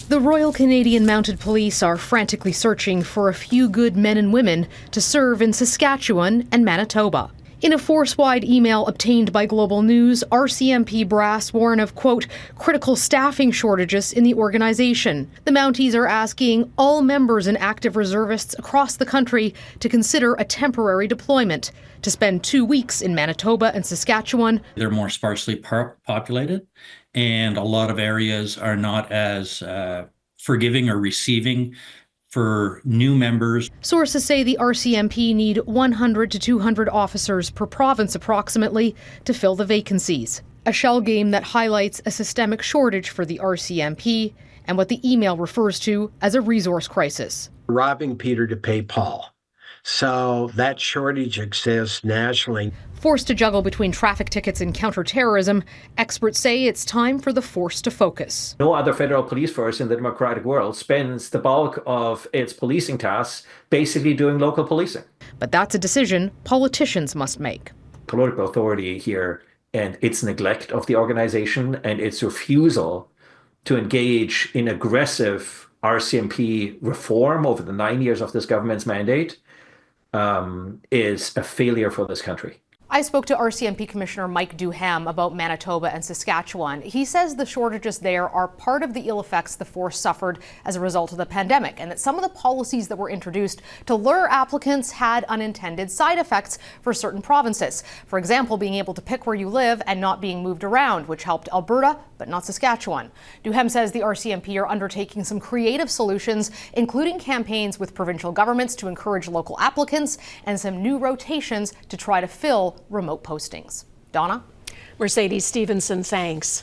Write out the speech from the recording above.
The Royal Canadian Mounted Police are frantically searching for a few good men and women to serve in Saskatchewan and Manitoba. In a force-wide email obtained by Global News, RCMP brass warn of, quote, critical staffing shortages in the organization. The Mounties are asking all members and active reservists across the country to consider a temporary deployment, to spend 2 weeks in Manitoba and Saskatchewan. They're more sparsely populated, and a lot of areas are not as forgiving or receiving for new members. Sources say the RCMP need 100 to 200 officers per province approximately to fill the vacancies. A shell game that highlights a systemic shortage for the RCMP and what the email refers to as a resource crisis. Robbing Peter to pay Paul. So that shortage exists nationally. Forced to juggle between traffic tickets and counterterrorism, experts say it's time for the force to focus. No other federal police force in the democratic world spends the bulk of its policing tasks basically doing local policing. But that's a decision politicians must make. Political authority here and its neglect of the organization and its refusal to engage in aggressive RCMP reform over the 9 years of this government's mandate is a failure for this country. I spoke to RCMP Commissioner Mike Duham about Manitoba and Saskatchewan. He says the shortages there are part of the ill effects the force suffered as a result of the pandemic, and that some of the policies that were introduced to lure applicants had unintended side effects for certain provinces. For example, being able to pick where you live and not being moved around, which helped Alberta, but not Saskatchewan. Duham says the RCMP are undertaking some creative solutions, including campaigns with provincial governments to encourage local applicants and some new rotations to try to fill remote postings. Donna? Mercedes Stephenson, thanks.